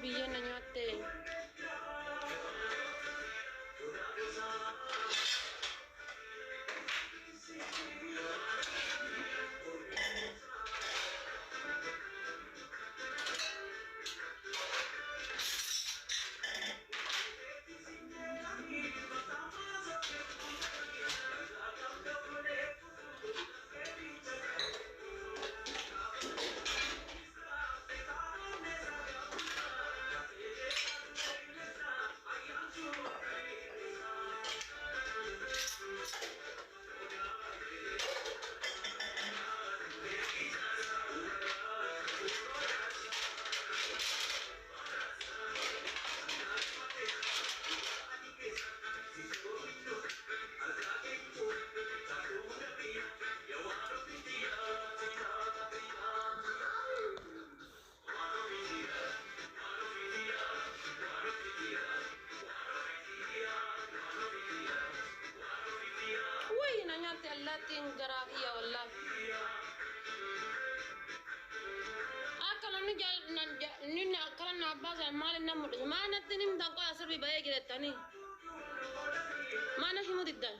biyyeen na nyaatte. Na nyaatte allaattiin garaa kiyya wallah. Akka namni inni akkana na abbaasan maal inni mul'isa? Maa natti ni himtan qola sirbi bahee jirettanii? Maa na himu diddan?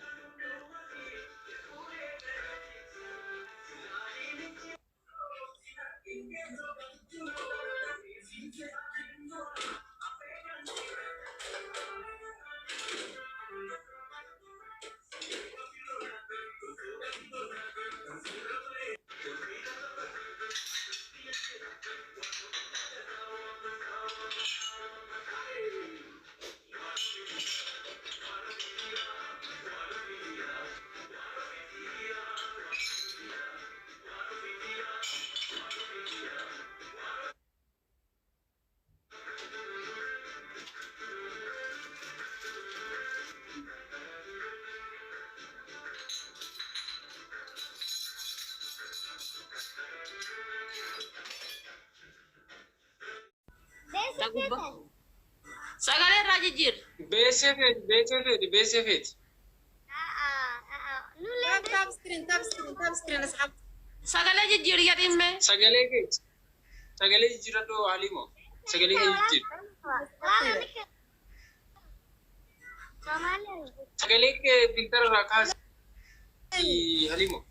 Sagalee irraa jijjiir. Beesefeeti. Sagalee jijjiir yadimme. Sagalee jijjiiradhu Halimoo. Sagalee jijjiir. Sagalee filtara irraa kaasi Halimoo.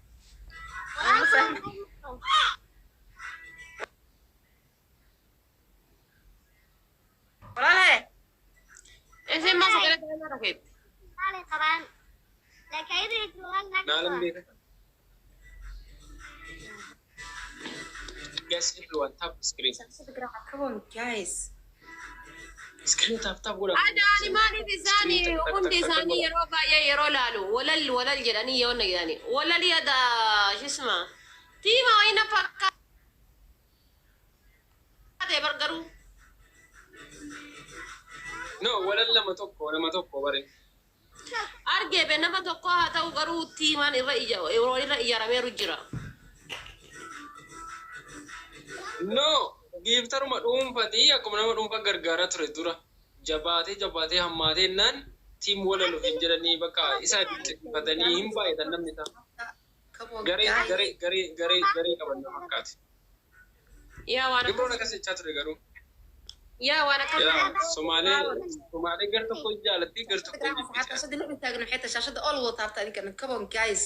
Olale. Ese más que le tengo la gente. Dale, cabrón. La caída de tu alma. Dale, guys, everyone tap screen. Come on, guys. Screen tap ولا. أنا ماني في ثاني وعندي ثاني يروبا يرو لالو ولا الجراني يونا يعني ولا لي هذا شو اسمه تيما وين فكر هذا برجرو. No, ولا ما توقع بري. أرجع بينما توقع هذا وقرو تيما الرئي رمي رجرا. No, giiftaru madhuun fatii akkuma nama dhuunfaa gargaaraa ture dura jabaatee hammaatee naan tiim wala lufin jedhanii bakka isaa fatanii hin baay'atan namni ta'a. Garee qaban nama fakkaate. Gibroon akkas jechaa ture garuu. Yaa waan akka Somaalee gar tokko jaalatti gar tokko jibbicha. Come on, guys.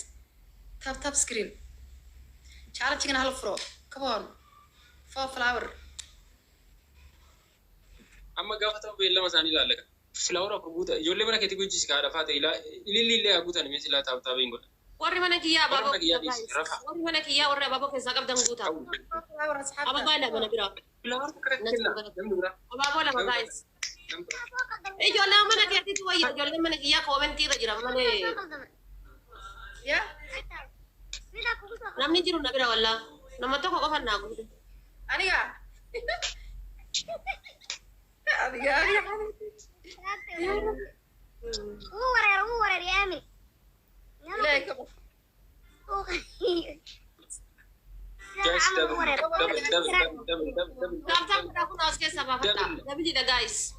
Tap screen. Challenge can help for. Come on. For flower. Amma gaafa ta'u beellama isaanii ilaalla. Flower akka guuta ijoollee mana keetti gujjisi kaadha faate ilillee guutan mee silaa taabtaabeen godha. warri mana kiyyaa warri abaaboo keessaa qabdan guutaa. Abaabaa lama na biraa. Flower kana kenna namni biraa. Abaaboo lama guys. Ijoollee mana keetiitu wayya ijoollee mana kiyyaa koomentii irra jira malee. Namni jiru na bira wallaa. Nama tokko qofa naa guute. Aniga. هو ورا يامي Guys, double. Guys.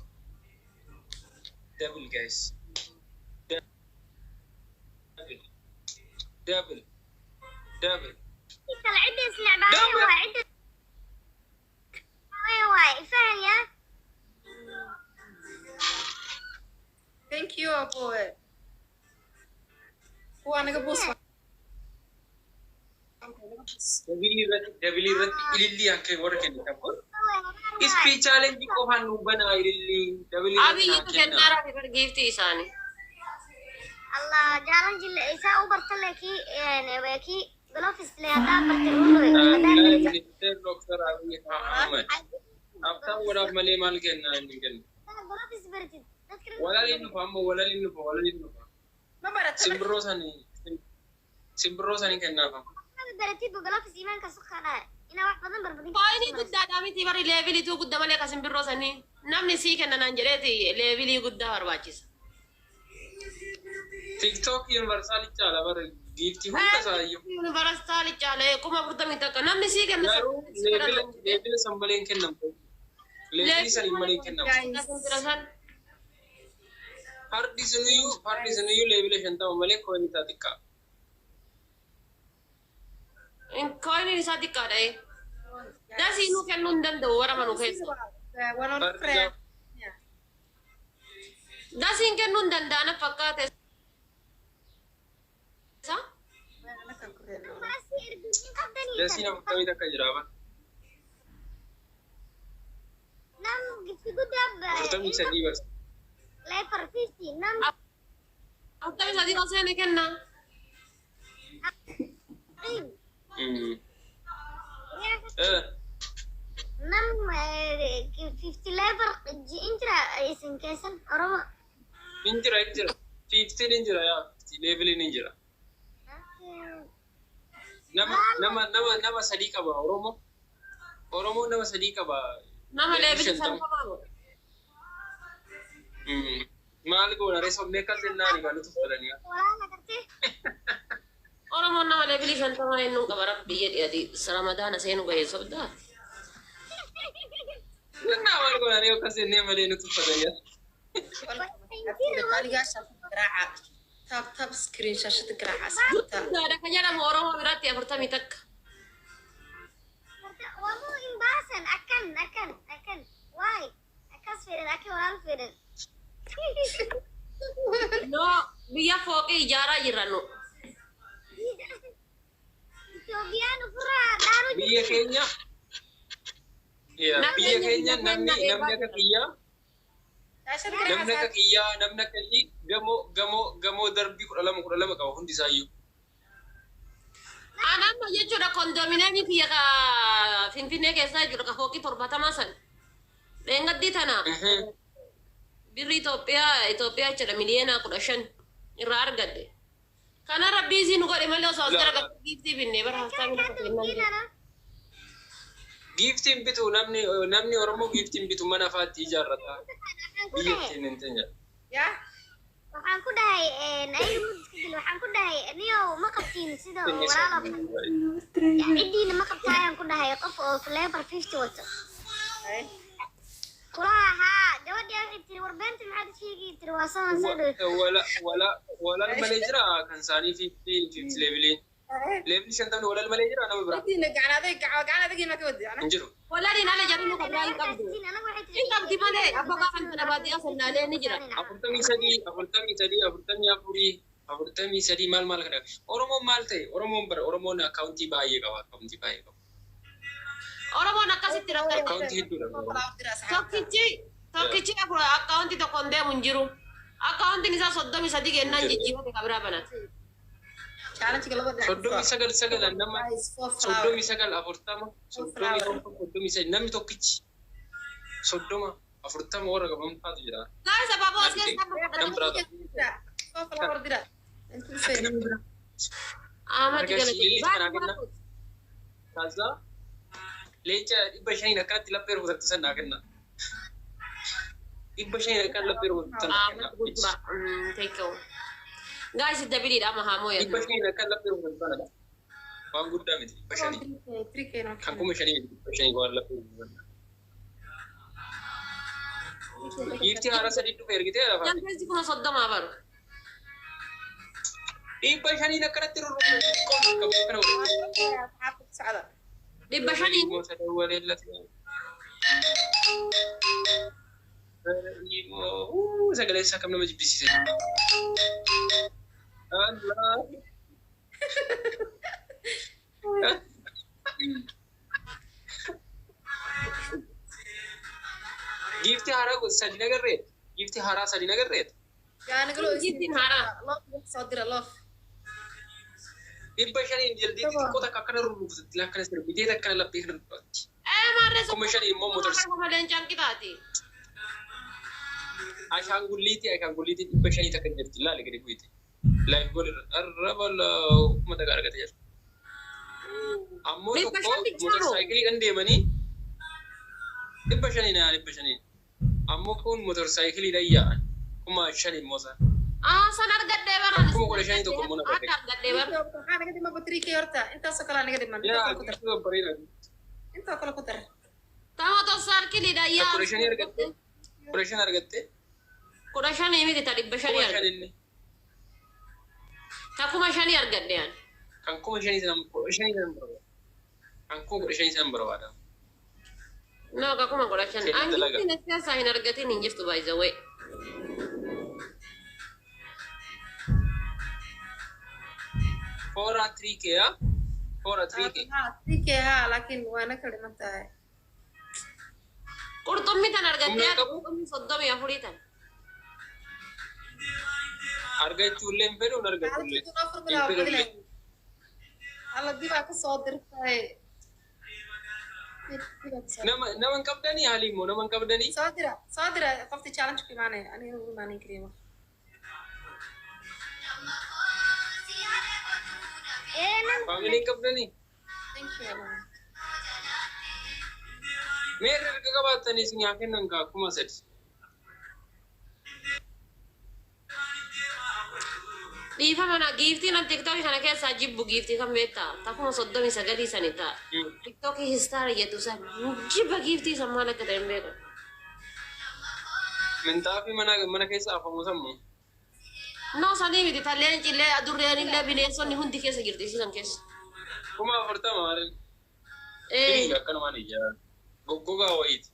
Double, guys. Double. العدة لعبة واحدة واي فاهم يا Dabili irratti ilillii akka warra kennitan kun. Ispii chaalenjii qofaan nu banaa ilillii dabili Abi itu kenara di bergifti isani. Allah jalan jille isa ubarta leki nebeki glofis lehata barte ulu. Dokter Abiy Ahmed. Apa udah malee maal kennaa inni kennu. Glofis berti. Walaliin nufa amma walaliin nufa. Simbirroo sanii kennaaf. Berti bu glofis iman kasukana. Ina wax badan barbadin. Kau ini guddaa dhamiti bari leevili tu guddaa malee kasin birroo sanii namni sii kennanan jedheeti leevili guddaa barbaachisa. TikTok universal chala bara giiftii hunda saayyoo. Universal chala kuma burtami takka namni sii kenna. Garuu leevila sambaleen kennamu. Leevili sanii malee kennamu. Fardi suniyyuu leevila 50 malee kooni isaa xiqqaa. Kau ini bisa dikadai. Dah sih nu kan nundan do orang manu keso. Dah sih kan nundan dana pakai tes. Sa? Dah sih nama kami tak kerja apa. Nam gitu gudab. Kita bisa divers. Leper 50 nam. Aku tak bisa dikasih ni kan na. Nam 50 level injira isin kesan oromo. Injira. 15 injira ya. Level injira. Nama sadii qaba Oromoo. Oromoo nama sadii qaba. Nama level sama kamu. Maal goona reesofnee akkas jennaan egaa nuti fudhanii. Walaana gartee. Oromoo nama level sama inu kabar biyya di Ramadana saya nu gaya sobda. Nah maal goona reesofnee akkas jennee malee nuti fudhanii. Tap screen shashada garaaca. Ada kanya nama Oromoo berarti ya pertama tak. Wamu imbasan akan. Why? Akan sfirin akan orang sfirin. No, biya foke ijara jiranu. Etiopiano pura daru. Biyya keenya. Iya, biyya keenya namni akka kiyyaa. Namni akka kiyyaa, namni akka kiyyi gamoo darbii 12 qaba hundi isaayyuu. Anamma jechuudha kondominiyeemii kiyya ka Finfinnee keessa jiru ka fookii 70 san. Dheengaddi tana. Birri Itoophiyaa jechuudha miliyoona 15 irraa argadde. Kana rabbii isin godhe malee osoo as gara giiftii binnee bara haasaa mina kennaa. Giiftiin bitu namni Oromoo giiftiin bitu mana afaatti ijaarrata. Biyya ittiin hin teenye. Ya. Waxaan ku dhahay waxaan ku dhahay niyo ma qabtiin sida walaalo. Cidiina ma qabtaayaan ku dhahay qof oo flavor 50 wato. Kulaha gabadha intii warbeenta maxaad sheegi tiri waa sanan wala malee jira kan saanii 50 levelin. Level 50 wala malee jira nama bira. Intii gacanaada gina ka wadi ana. Injiru. Wala ni nala jarin ko kabra qabdu. Qabdi malee abba ka kan baadi asalaalee ni jira. 43 maal kana. Oromoo maal ta'e Oromoon akkaawuntii baay'ee qaba. Oromoon akkasitti rakkate. Akkaawuntii hedduudha. Tokkichi akkaawuntii tokko hin deemu hin jiru. Akkaawuntiin isaa 33 kennaan jijjiirate kabira banate. Challenge galaba. 39 nama 39 40 namni tokkichi 30 40 warra qabamtaatu jira. Guys, ababo as keessa Flower dira. Entu fe. Ahmad gala. Kaza lecha ibba shayna kanatti laphee rukutattu sanaa kenna. Ibba shayna kan laphee rukutattu sanaa kenna. Take care. Guys, dabili da mahamo ya. Ibba shayna kan laphee rukutattu sanaa. Waan guddaa miti ibba shayni. Kan kuma shayni ibba shayni waan laphee rukutattu. Giiftii haara sadii dhufe ergitee lafa. Yanti kuna soddoma baru. Ibba shayni akkanatti rukutattu kana Saada. Dibba shani. Sagalee isaa kam nama jibbisiise. Gifti haaraa sadi nagarreet. Gifti haaraa sadi nagarreet. يعني قالوا جيتي نهارا الله صادر الله Dhibba shaniin jaldii xixiqqoota akka akkana rurruufatti akkana sirbitee akkana laphee kana dubbaatti. مره Kuma shanii immoo motorsi. مالين جانكيتاتي Ashaangulliitii dhibba shanii takka jirti laale gadi bu'ite. Laayif godhe arraba uummata gaara gata jira. Ammoo Dhibba tokko shanii jiru. motorsaayikiliidhaan deemanii dhibba shanii. Ammoo kun motorsaayikiliidhaan yaa'an. Kuma shanii immoo sana. سنة قد برا Kuma kudha shanii tokko immoo naqate. قد برا انا قد ما بطريقي ورتا انت سكلا انا قد ما Yaa gifti bareeda. انت كل كتر تما تصار كلي دا يا Kudha shanii argatte. Kudha shan argatte. كورشان يمي تاري Kuma بشري shaninni. تكوما شاني أرجع ديان Kan kuma shanii sana barbaada. Kan kuma kudha shanii sana barbaada. No ككوما كورشان Sini أنا talaga. كنت نسيت ساين أرجعتي نيجي تو باي ذا واي Foora 3K yaa. Foora 3K. تريكي ها لكن وانا كلمة تاعي قرطمي تان أرجع Humna ديان qabu. قرطمي صدامي يا فريتان Argachuullee hin fedhu, hin argachuullee. نفر بلا بدلا على دي بقى صادر تاعي Nama hin qabdanii haalii immoo nama hin qabdanii. صادرة قفتي تشالنج في معنى أنا هو معنى كريمة Faamilii hin qabdanii. thank you Meerri erga qabaatanii isin haa kennan kaa kuma sadi. dhiifa mana giiftii nan tiktookii kana keessaa jibbu giiftii kan beektaa takuma 39 sani ta'a tiktookii histaara jedhu san jibba giiftii san maal akka ta'e hin beeku Minxaafii mana keessa afamu sammu. no sanii miti talleen cillee adurreen illee bineensonni hundi keessa jirti isiisan keessa Kuma 40 maal. Firii akkanumaan ijaaran. Goggogaa wayiiti.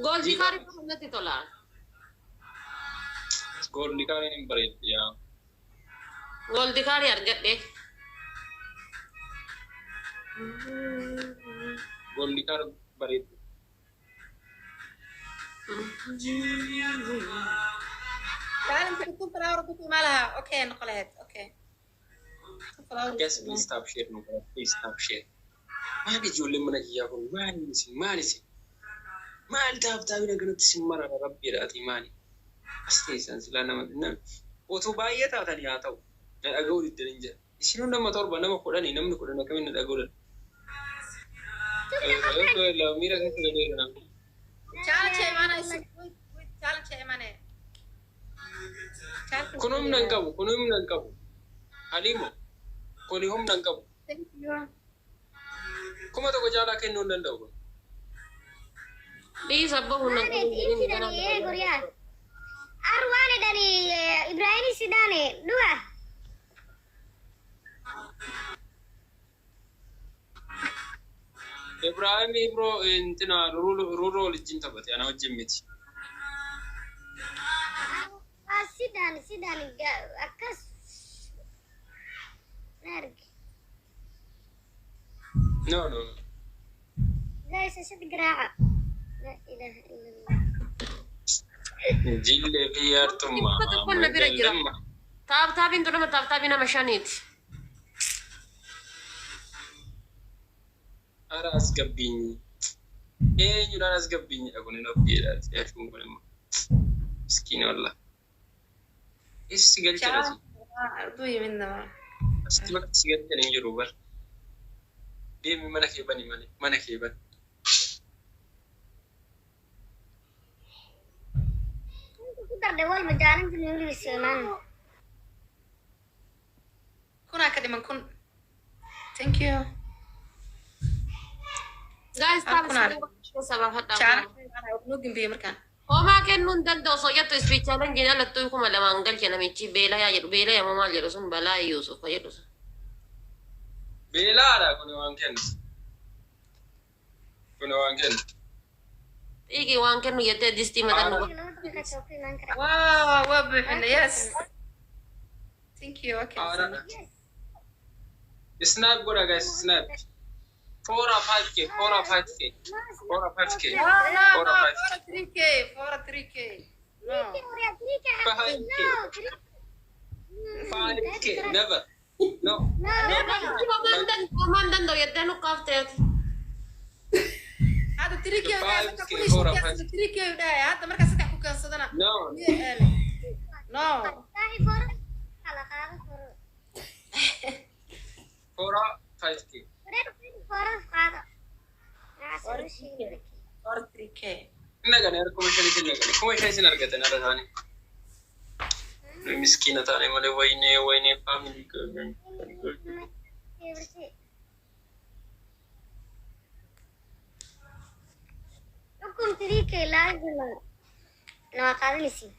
gooltii kaarii natti tola Goolli kaaniin hin bareeddu yaa. gooltii kaarii argadhe Goolli kaan bareeddu. تعال انت كنتم فلاور كنتم مالها اوكي نقلت اوكي Guys, please stop share nu kana. Please stop share. Maal ijoolleen mana kiyyaa kun maal isin? Maal taaftaafii naganatti isin marara rabbiidhaati maali? As teessan silaa nama otoo baay'ee taatanii haa ta'u. Na dhaga'uu diddanii jira. Isinuu nama 7 nama 10 namni 10 akkamiin na dhaga'uu danda'a? Miira keessa galee nama. تعال شيء معنا تعال شيء معنا Kun humna hin qabu. Haliimo. Kuni humna hin qabu. Kuma tokko jaalaa kennuu hin danda'u kun. dhiisa bahu nan Gurian. Arwane dari Ibrahim Sidane dua. Ibrahim bro intina ruro wajjin taphate ana wajjin miti. Sidan akas. Nergi. No. Guys, saya segera. La ilaha illallah. Jillee fi yartummaa. Kun na bira jira taabtaabiin tu nama taabtaabii nama shaniiti Aras gabbinyi. Eenyudhaan as gabbinyi kun hin objeedhaati. Yaachuun kun immoo. Miskiina wallah. Eessi galchadha. دوي منا Asitti bakka si galchanii jiru bar. Deemi mana kee bani malee. Mana kee bani. Ntar dewal berjalan ke Inggris man. كنا كده من كن thank you guys Akkuna. sabab hadda تعال نوجن بيمركان homaa kennuun danda'u soyyattu ispiichaaleen jina lattuu kuma lamaan galche namichi beela yaa jedhu beela yaa maal jedhu sun balaa yuusuf jedhu sun Beelaadha kun waan kennu. Kun waan kennu. dhiigi waan kennu jettee distii matannu واو وبحنا يس thank you okay Aaraadha. Snap godha guys snap. 4 or 5K, 4 or 5K, 4 or 5K, No, 4 or 5K. 3K, 3K. No. 5K, never. No. Komandan daw yadda kafteet. هذا 3K 5K, 4 or 5K. 3K هذا مركز صدح كوكان صدنا. No. No. 4 or 5K. 3K. Nagani, kuma shani argata na razani. Miskina tane male wayne family ko. حكم تريك لازم لما قال لسي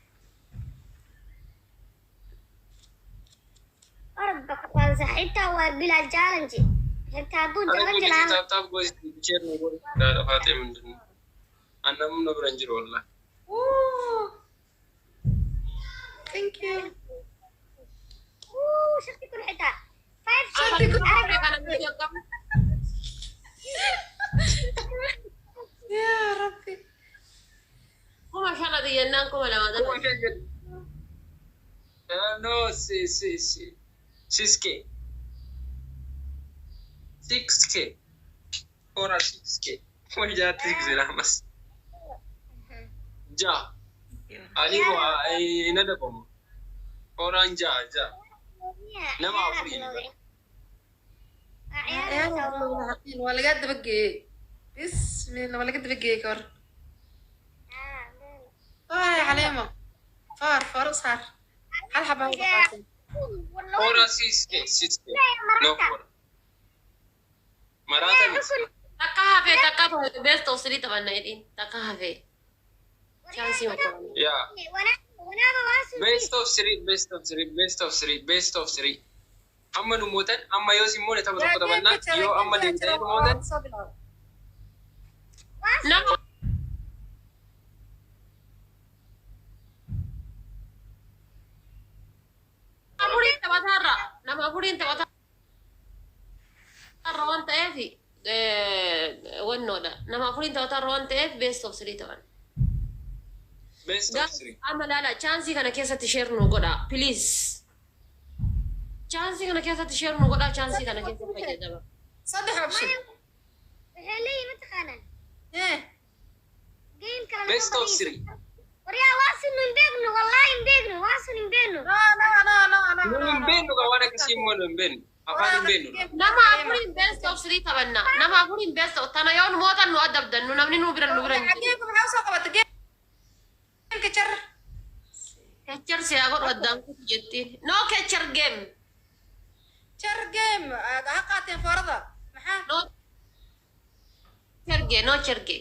ربك قال صحيتها وبلا جالنجي حتى دون جالنجي Ana tab go chair no go da fate min dun. Annam no branjir wallah. Ooh. Thank you. شفتي كل حتة 5 شفتي كل يا ربي. Kuma shala di yannan kuma la Kuma madan. shani. No, 6K. 6K. 4 or 6K. Kuma jati zira mas. Ja. Ali wa ina da bomo. Oran ja. Nama afri. ولا قد بقي بسم الله ولا قد بقي كور يا حليمة فار صار هل حبا 4 or 6K. No 4. Marata mis. Takahafe best of 3 taban na idin. Takahafe. Chance mo ko. Yeah. Best of 3. Amma numutan, amma yo simone tabu tabu tabanna, yo amma dintai numutan. Nama apurin tabatarra wanta efi wannoda nama apurin tabatarra wanta ef best of 3 taban. Best of 3. Amma lala chance kana keessatti share nu godha please. Chance kana keessatti share nu godha chance kana keessatti fayyadama. صدح أبشر هلي متخانن إيه جيم كلام Best of 3. وريا واصل من بينه والله من بينه واصل من بينه Nung benu kawana kasi mo nung benu. Afaan benu. Nama apurin best of 3 tabanna. Nama apurin best of tana yon motan nu adabdan nu namni nu biran nu biran. حقيقة محاوسة قبت جيم كتر Catcher siya ako waddang ko jetti. No catcher game. شر جيم حقاتين فرضة محا No cherge, no cherge.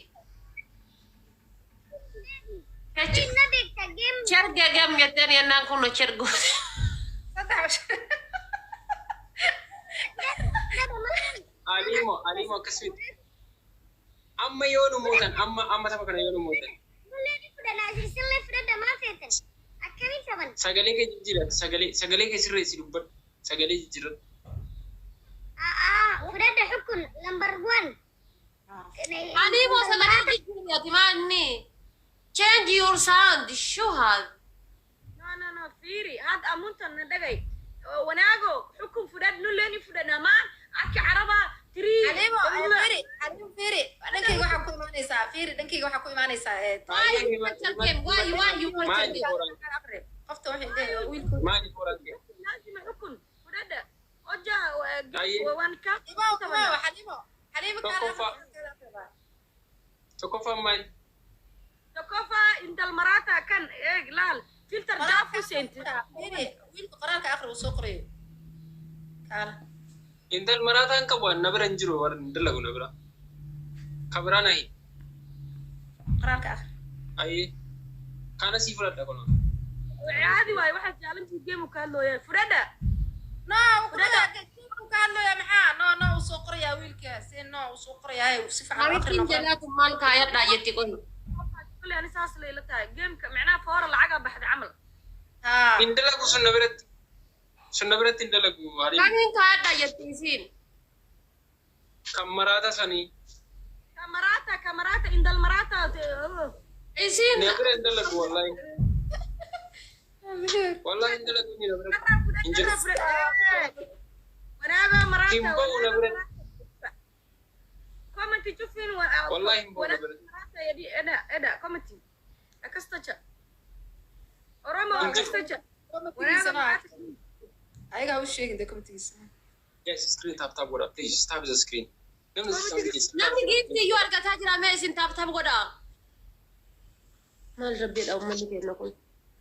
Catcher إنه ديك جيم cherge game yetten yannan kuno chergo. صدح أبشر Alimo kaswit. Amma yonu mutan, amma tafa kana yonu mutan. ولا يفرد نازل سلا يفرد ما فيتن أكمل ثمن Sagalee ke jijjiiran, sagalee ke sirreessi dubban. Sagalee jijjiiran. فرد حكم نمبر 1 Ani mo sa lagi yati manni. Change your sound. Show had. no fiiri hadda amuntan dhagay wanaago xukun fudhad nuleni fudhanamaan arki caraba tiri حليمة فيري دنكي waxaa ku imaanaysaa fiiri dhankeyga waxaa ku imaanaysaa Why you catcher game? Why you catcher Maani game? koran. qofta waxay leedahay wiilku Maani koran. laazima xukun fudhada oja Aye. wan ka حليمة Tokko famman. takofa intal marata kan laal filter jaafu senti wiilku qoraalka aqri uu soo qorayo kaala Intal marataan qabu na biran jiru warra dalagu na bira. Kabira nahi. qoraalka aqri Aye. Kana si fudhadha kono. caadi waaye waxaa jaalantii geemu kaa looyay fudhada no wiilku ka hadlaya maxaa no uu soo qorayaa wiilkaas uu soo qorayaa si fiican u Ami aqrino tinjala kumal kaya da yetti kon. kule ani saas layla tahay geemka macnaha foora lacaga baxda camal ha Indalagu sunna biratti indalagu. Kangin kaya da yetti sin. كمراتا سني كاميراتا عند المراتا عايزين نقدر ندلك والله والله ندلك نقدر وانا مراتا كيمبو نقدر كومنت تشوفين والله مبو نقدر مراتا يدي انا كومنت اكستجا oromo اكستجا ayaga u sheegin de commentiisa yes screen tap what up please tap the screen نامي جيفتي يو أرجع تاجر أمازين تاب غدا ما الربيت أو ما اللي نقول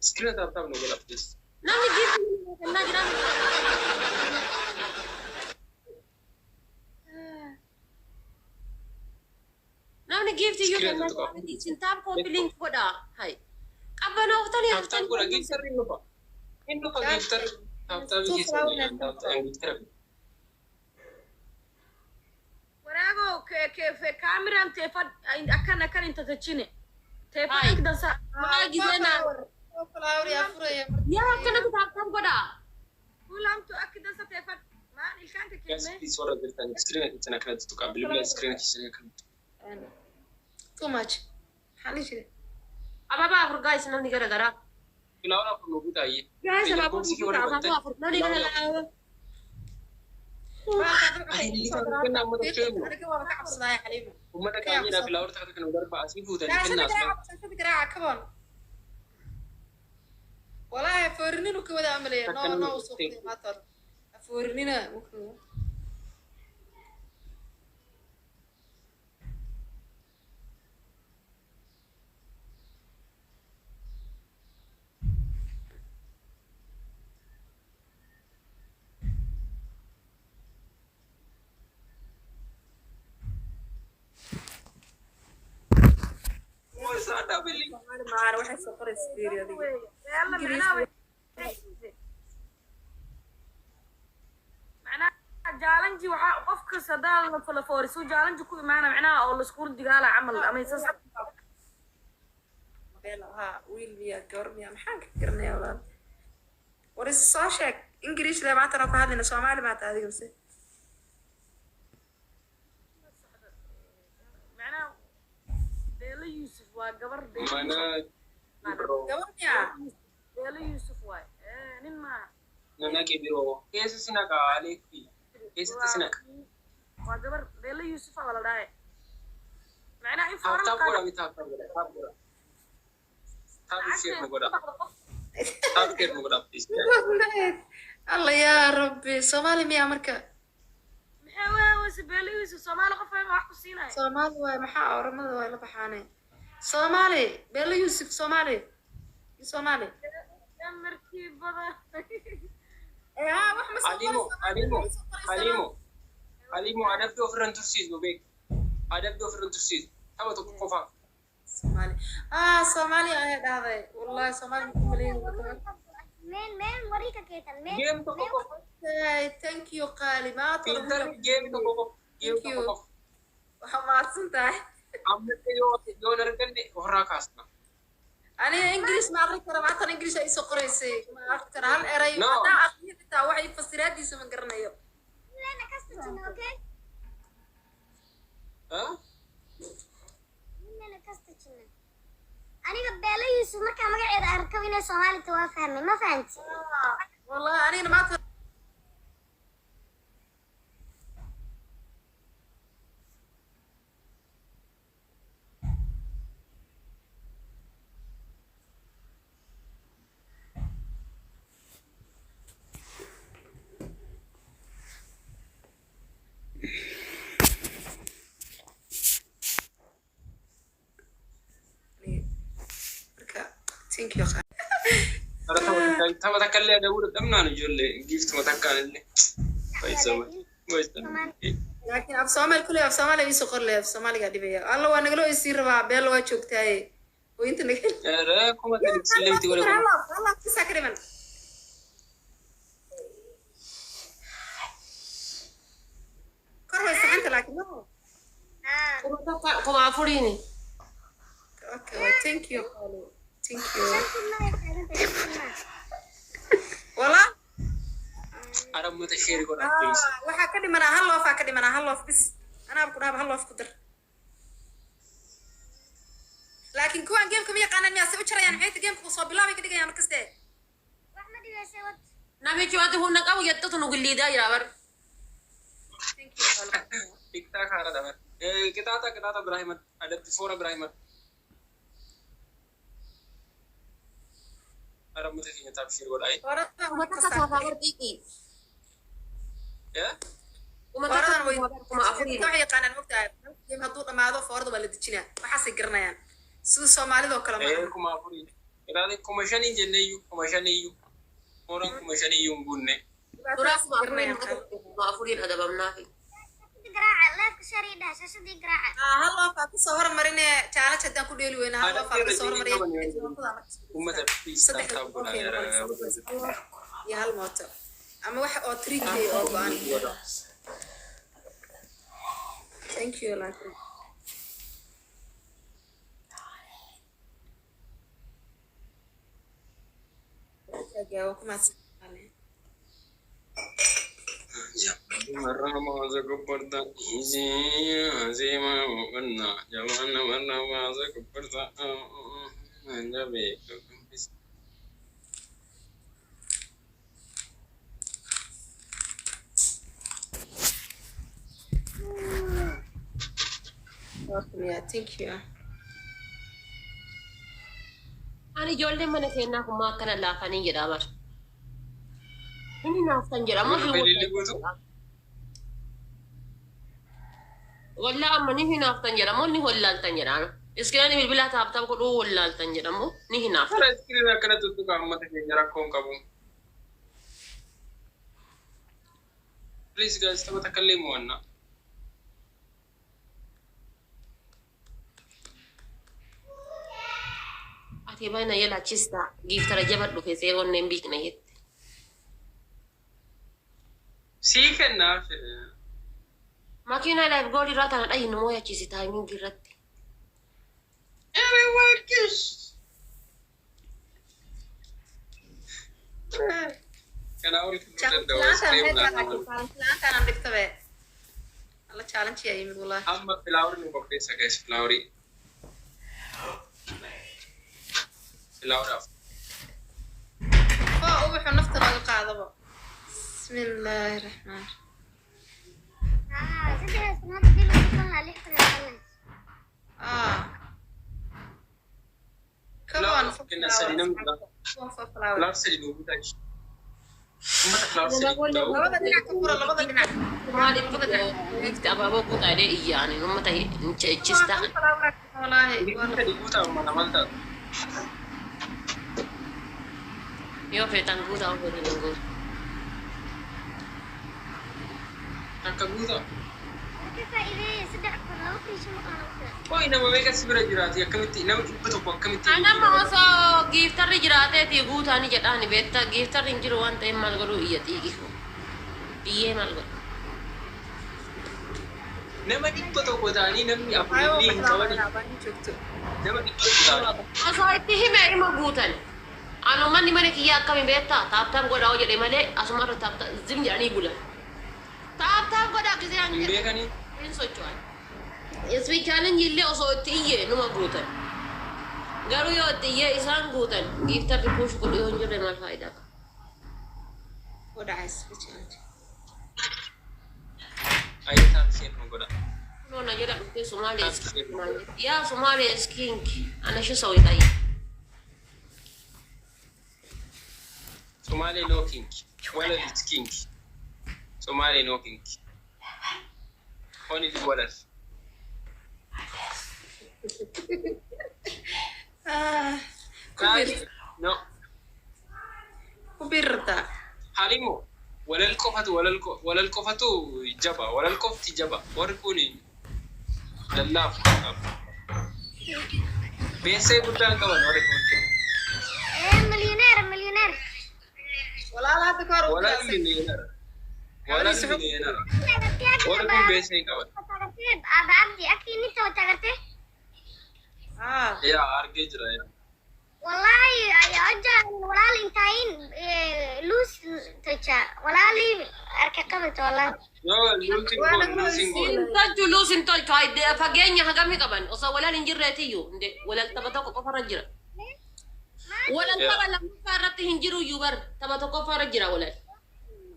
screen tap what up please نامي جيفتي ناجر نامي جيفتي يو ناجر تاب كومبلينك غدا هاي أبنا وقتني tap what gifter إنه gifter tap ورابو كيف كاميرا تفد أكن أنت تجيني تفد كده سا ما جينا يا كنا تاب غدا كلام تو أكيد سا تفد ما إلكان yes تكلمه please what up the screen كنا كنا تقابل بلا screen كنا too much حالي شيء أبا أفرق جايس نامي غدا غدا لا ولا كنا بودا يه جايس أبا أفرق نامي غدا وما تكلمنا في الأول تكلمنا كنا نربع أسيبه ده الناس والله فورنينو كودا عمليه نو سوقي ماتر فورنينا ممكن ما واحد سفر سبيريا دي يلا معناها جالنجي وحا قفك صدال فلفورسو جالنجي كو معنا معناها او الاسكول دقالة عمل اما يساس بيلها ويل بيا قرميا محاك قرنيا يا ولاد ورس صاشك انجليش لا ما ترى هذه سومالي ما تعرف بس معناها بيلا يوسف وقبر mana قرميا بيلا يوسف واي نين ما nana ke biro kesa sina ka ale ki kesa sina وقبر بيلا يوسف ولا داي معناها tap tap انفورم gora mi tap gora tap share gora tap share gora please الله يا ربي صومالي ميا مركا محاوي بيلا يوسف سومالي قفا ما حكو سيناي صومالي واي محا أورمضة واي لبحاني صومالي بيلا يوسف صومالي صومالي مركي بضا ها وحمد Alimu ada dua orang tursis bobek ada dua orang tursis apa tu kofa صومالي صومالي أنا هذا والله صومالي مليون مين وريك كيتن مين game tu kofa thank you قالي ما pintar طلب game tu kofa وحماد سنتاي ambil yo narkan ni orang kasna أنا إنجليز ما أعرف ترى ما أعرف إنجليز أي سقريسي ما أعرف ترى هل أري No. أنا أخلي بتاع وعي فصيلات دي سمن قرنيو أنا كستجن أوكي ha أنا كستجن أنا قبل يوسف ما كان مقعد أركب إنه سومالي توافهمي ما فهمت والله أنا ما أعرف thank you ada tahu tak kali ada urut damna ni jual gift mata kan ni baik لكن أب سومالي كله أب سومالي يسقر لي أب سومالي قاعد يبيع الله وأنا قلوا يصير ربع بيل واشوك تاي وأنت نقول ya aku mati silem tu الله الله تسكري من كره استعنت لكن no كم عفوريني okay thank you thank you والله ada muta share kau please waxaa ka dhimanaa hal loof aa ka dhimanaa hal loof bis أنا بقول هذا الله في قدر لكن كون جيم كم يقانا ميا سوي شريان حيت جيم كوصل بالله كده جاي مركز ده waxma dhigaysa wad نبي جواتي هو نقاو يتطن وقول لي دايرة بر TikTok هذا ده kita Ibrahim ada before Ibrahim ada mungkin kita tafsir wala ورا وما تكسر خبر ديكي ya وما ورا تكسر وما أخوري كم يقانا المقطع جيم هدول ما هذا فورد ولا دتشنا ما حاسس قرنيان سو سومالي ذو كلام kuma afuri kita kuma shani jenneyu orang kuma shani yungunne تراث ما أخورين هذا بمنافي garaaca leefka shari dhaha shashadii garaaca هلا فاكسة ورا مرينا تعالى تدان كل يوم وين هلا فاكسة ورا مرينا kuma صدق يا هالموت أما واحد أو تريك لي أو بان thank you لكن جاوبك ما سألني marama zakubarta zima wanna jawana marama zakubarta anjabe yeah thank you أنا جولد من كنا كم كنا لا فني جدا بس هني نافتن جدا ما في ولا أما نهي نافتن جدا ما نهي ولا تنجدا إسكاني بالبلا تاب كله ولا تنجدا مو نهي نافت Cara escribir acá na tutu kama tekenya con kabu. Please guys, tama takallimu anna. أتي بينا يلا تشستا جيف ترى جبت له في سيرون نبيك نيت Si kenna. ما كنا لا بقولي رات أنا أي نموية تشيسي تايمين جرت Everyone kiss. Kana ul kudu da wasu كان عندك تبع الله challenge يا يمي والله amma flower ni bakte sa guys flowery. Flower af. أوبح نفترض القاعدة بسم الله الرحمن saddex sanaad dil ugu kalaa lix sanaad كمان Kena salinam da. Flower sa dinubu da shi. Amma flower sa dinubu. لبدا دينك كورة لبدا دينك ما دي بقى نكت أبغى بقول عليه يعني نما تهي تشستا والله Kita dibuta mana mana. يو في تنقول أو في تنقول Angka buta. ka faa'iideeyay saddex kun laba kun shan boqol Oh, ina mameka sibira jirati akkamiti nama dhibba tokko akkamitti أنا ما أصلا جيفتر جراتي تيجو تاني جتاني بيتا جيفتر إنجرو وان تيم مالغرو يتيجي بيه مالغرو nama dhibba tokko ta'anii namni afurii hin qaban nama dhibba tokko ta'anii أصلا تيجي ما إما جوتن أنا ما نمني كيا كمي بيتا تاب تاب قد أوجد إمالي أسمع تاب تاب زم يعني بولا تاب قد أكيد hin يعني beekanii إن سوتشوان يسوي challenge يلي أصلا تيجي نما جوتن قالوا يو تيجي إنسان جوتن جيفتر تبوش كل يوم جري ما الفائدة ودعس ayitaan isheen kun godha No, no, yo la conté Somalia es ya Somalia es king. Ana shi sauyi dai. Somali no king wala it's king Somali no king only the wallet no كبرتا halimu walal qofatu jaba walal qofti jaba warri kuni lallaaf beesee guddaan qaban warri kun milyoneer ولا لا تكور walal miliyeenara walal miliyeenara warri kun beesee qaban ada abdi akti ini cowok cagarte yaa argee jira yaa wallahi ya aja walaal intayin lus tacha walaali arkay qabad wallahi Yo, losing goal, losing goal. Intajju luusin tolchu hayde fageenya hagami qaban osoo walaan hin jirreetiyyuu inde walal tapha tokko qofarra jira. Walal tapha lammaffaa irratti hin jiru iyyuu bar tapha tokko qofarra jira walal.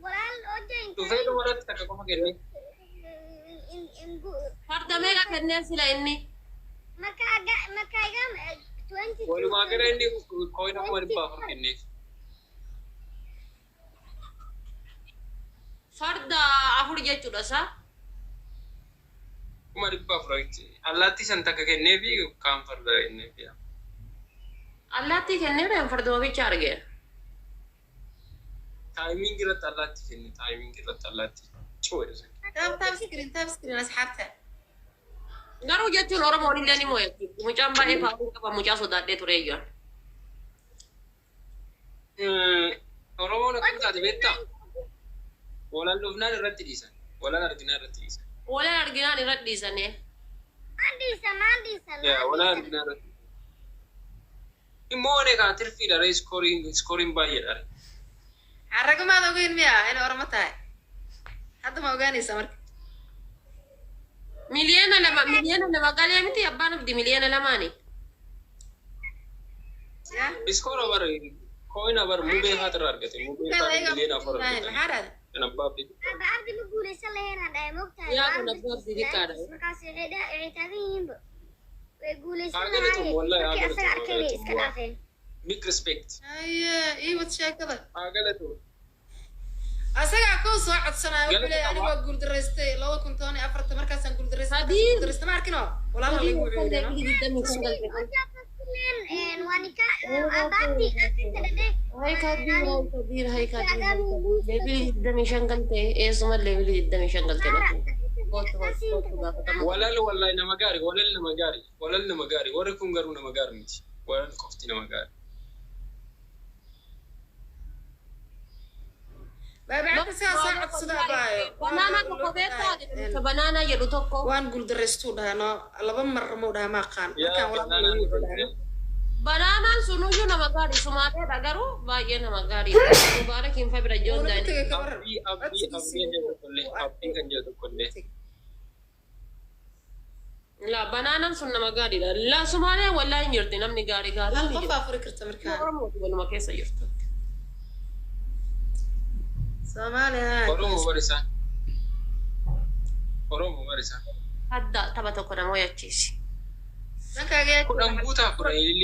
walaal ojayn Dhufee dhumarratti takka qofa kennee. Farda meeqa kenneen sila inni? makaaga 20 Walumaa gara inni kooyina kuma dhibbaa afur kennee. Farda afur jechuudha isaa. Kuma dhibbaa afur allaattii san takka kennee fi kaan farda kennee fi. Allaattii kennee reen farda wabicha argee. Taayimiin irratti allaattii kenne taayimiin irratti allaattii. Choo'edha sun. تاب سكرين أصحابته Garuu jechuun Oromoon illee ni moo'etti. Mucaan baay'ee faafuu qaba mucaa sodaadhee ture iyyuu. Oromoon akkam taate beektaa? Walaan dhufnaan irratti dhiisan. Walaan arginaan irratti dhiisan. Walaan arginaan irratti dhiisanii. Mandisa. Walaan arginaan irratti. Immoo kaa tirfiidha ree iskooriin baay'eedha. عرقوا ما ذوقين مياه أنا أرمتها حتى ما وقاني سمر Miliyoona lama galee miti abbaan abdi miliyoona lamaani. يا Iskoora bara kooyina bara mubee haatirra argate. Mubee haatirra miliyoona afur argate. محارد Kan abbaa fi Abdi ma guulaysan lahayn hadhay mogtahay. Yaa kun abbaa abdi dikkaadha. Markaas waxay taagan yihiinba. Way guulaysan Haagale tu wallahi Markii haagale tu asaga arkay way iska dhaafeen. big respect. أيه إيه وتشاكذا Haagale tu. أسرع كون صاعد سنة قال ولا لك يعني طبعا. بقول درستي لو كنت أنا أفرت مركز أقول درستي هدي. درست ما أركنه ولا أنا اللي يقول Wanika abati tadade. Hai kabir, hai kabir. Level dami shangalte, suma level dami shangalte. Walal wallahi nama gaari walal nama gaari warri kun garuu nama gaari miti. Walal qofti nama gaari. بعد ساعة صاعد صدق باي Banana tokko beektaa? Banana jedhu tokko. وان قول درستو ده أنا لبا مرة مودا ما كان كان ولا Bananaan sunuyyuu nama gaarii sumaateedha garuu baay'ee nama gaarii. Mubaarak hin fabira joondaan. Abbii kan jedhu tokkollee. La bananaan sun nama gaariidha. La sumaalee wallaahi hin jirti namni gaarii لا gaarii. القفا فريق التمركان Oromooti waluma keessa jirtu. سومالي Oromoo barisaa. Oromoo barisaa. Hadda tapha tokko nama yachiisi. Kudhan guutaa kudhan ililli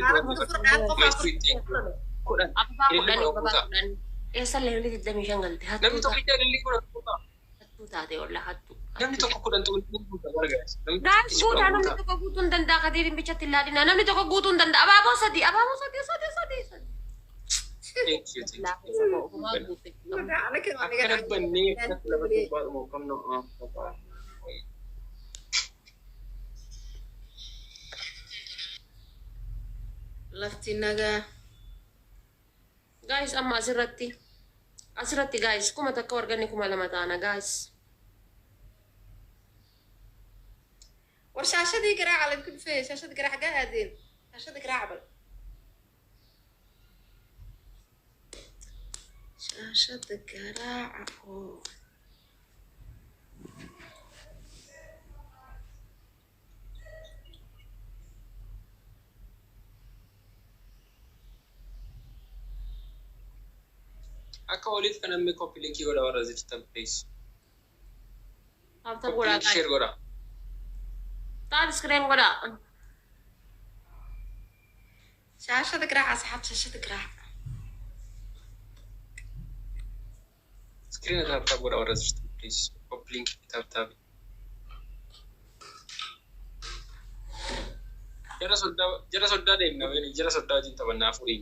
kudhan. Abbaa kudhanii abbaa kudhanii. Eessa levelii 25 galte? Namni tokkicha ililli kudhan guutaa. Hattuu taate walla hattuu. Namni tokko kudhan guutaa gargaarsa. Gaas guutaa namni tokko guutuu hin danda'a kadiiriin bichatti hin laadina. Namni tokko guutuu hin danda'a. Abaaboo sadii. Laafisa koo ofumaa guute. Akkana bannee akkatti lafa gubbaadhuma qabnu. لفتي نجا Guys amma asirratti guys kuma takka warganni kuma lama taana guys. ورشاشة دي قراعة على كل فيه شاشة قراعة قاعدين شاشة قراعة بل شاشة قراعة Akka waliif kan namni koppii linkii godha warra jirtan please. Habta Koppii godhaa linkii share godha. taat screen godhaa. شاشة قراعة أصحاب شاشة قراعة Screen tap tap godha warra jirtan please. Koppii linkii tap tap. Jara soddaa deemna wayini jara soddaa wajjin taphannaa furii.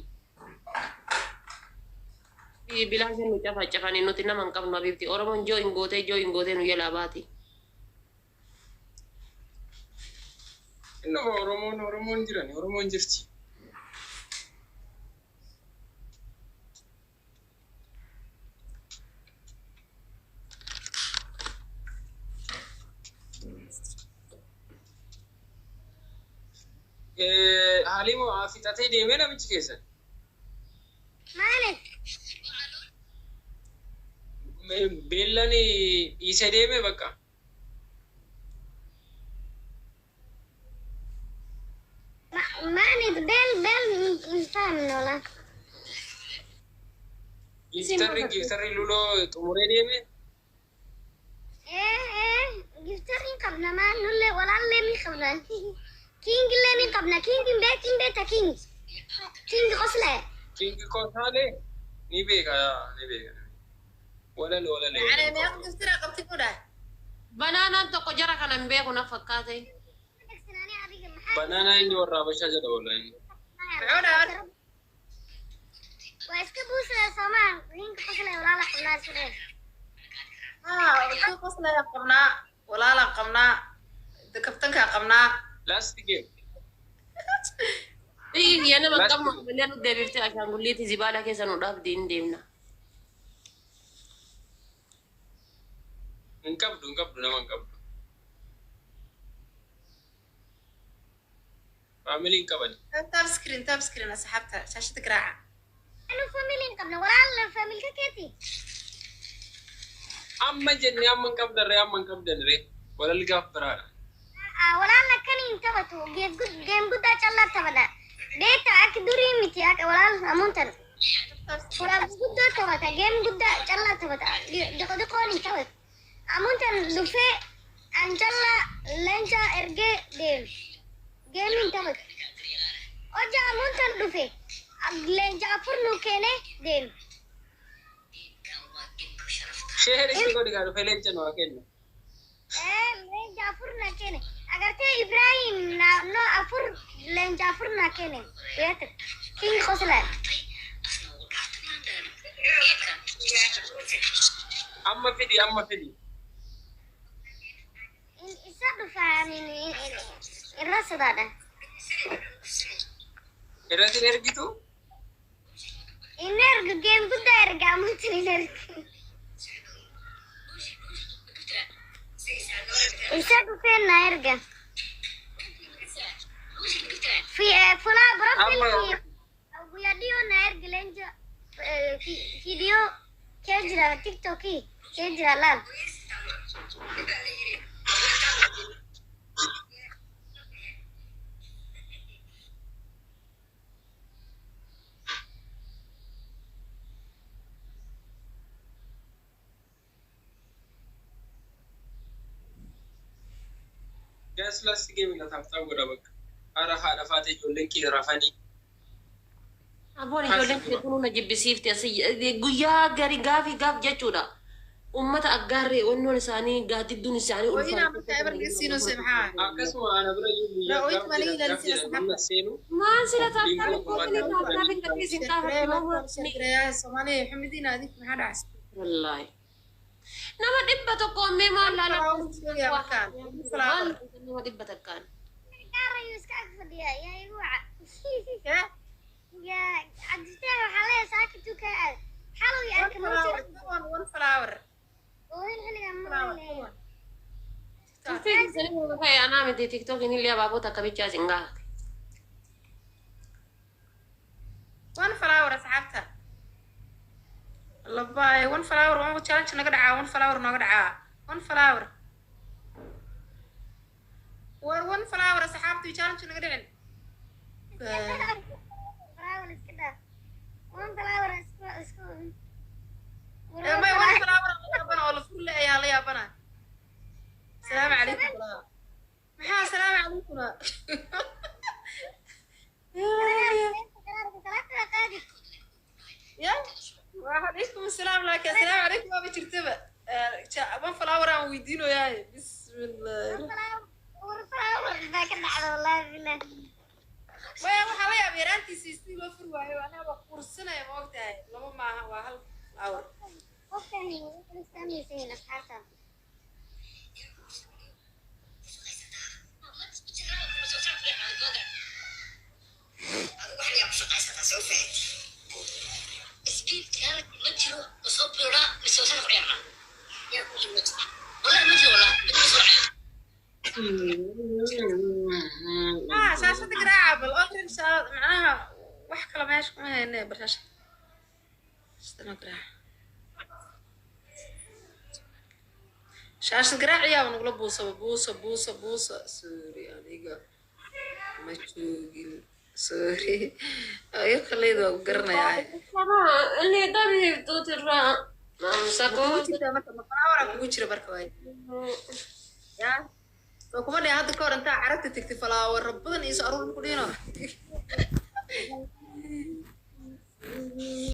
Bilaan nu cafanii nuti nama hin qabnu abibti. Oromoon joo hin gootee nu jalaa baati. Innuma Oromoon jirani Oromoon jirti. Haalimoo fixatee deemee namichi keessan. Maalik beellani dhiisee deeme bakka. معني بيل فاهم ولا Giftarri luloo xumuree deeme. ايه جفترين قبنا ما نقول ولا اللي من قبنا كينج اللي من قبنا كينج بيتا كينج قصله Kingi kootaalee ni beeka. Walalee. يعني ما ياخذ يصير قبتي كده. Banaanaan tokko jara kana hin beeku na fakkaate. Banaanaa inni warra Habashaa jedha wallahi. عود واسكي بوسه سما كينج قصله ولا لا قبنا سنه شو قصنا يا قمنا ولا لا قمنا دكبتنك قمنا. Last game. Iyya nama qabnu malee nu deebiftee ashaangulliitti zibaala keessa nu dhaabdee hin deemna. Hin qabdu nama hin qabdu. Family hin qabani. تاب سكرين سحبتها شاشة قراعة. انا فاميلي قبنا ولا لا فاميلي كيتي Amma jennee amma hin qabdanre wala ligaaf biraadha. ولا لا كان ينتبهوا جيم قد الله تبدا ديتا اكدوري متي ولا امونتن ولا قد تبدا جيم قد الله تبدا دقون ينتبه امونتن لفي انجلا لنجا ارجي جيم ينتبه oja amونتن لفي لنجا فرنو كينه ديم Sheher itti godhi gaadhu feeleen waa kenna. لنجا فرنا كينه agartee Ibrahim no afur lenja furna kene yata king khosla Amma fidi. in isadu fahmin irrasadada Irratti ergitu inerg game gudda erga mutiner isadu fena erga في فلا بربي ويا ديو ناير جلنجا فيديو كجرا تيك توكي كجرا لا gas last game la taaftaa godha bakka. Hara haadha faatee ijoolleen kee rafanii. Abboon ijoolleen kun na jibbisiifte guyyaa gaaf jechuudha. Ummata aggaarree wannoon isaanii gaatidduun isaanii وهنا متعبر قسينو سمحان. Akkasuma ana bira iyyuu لا ويت مالي إذا نسينا سمحان. seenu. Maan sila taaftaa koomini taaftaa binkatti sin شكرا سومالي حمدينا هذيك ما حد عسى. Wallaahi. Nama dhibba tokko ammee maal laala يا مكان. nama dhibba takkaan. كارا يسكاك فديا يا يوعى يا يا عجزتها وحاليا ساكتو كأل حلو يا أركب ون فلاور. وين حلقة مولي Hey, anaa miti tiktok ini liya baabota kabichaa singaa. ون فلاور أصحابتها. الله باي ون فلاور ون challenge نقدع ون فلاور نقدع ون فلاور. ون فلاور أصحابتي challenge نقدع. فراولة كده وين فراولة اسكو ما ون فلاور أبنا ولا كل أيها لي أبنا. السلام عليكم. محا السلام عليكم. يا وعليكم السلام لك السلام عليكم ما بترتبه ون فلاور أنا ويدينه يا بسم الله. ما waxaa la yaabay yaraantiisa loo fur waayo anaba qursanaya ma ogtahay laba maaha waa hal awr شاشة قراعة بالأخر معناها wax kala meesha kuma hayne barnaamij استنى قراعة shaashad garaaciyaa nagula buusa sorry aniga ma joogin sorry ayo kaleedo garanayaa اللي دابي توترا مسكو maqaawara kugu jira marka waay ya soo kuma dhaya hadda ka hor intaa carabta tagtay falaawar badan iyo soo aruur ku dhino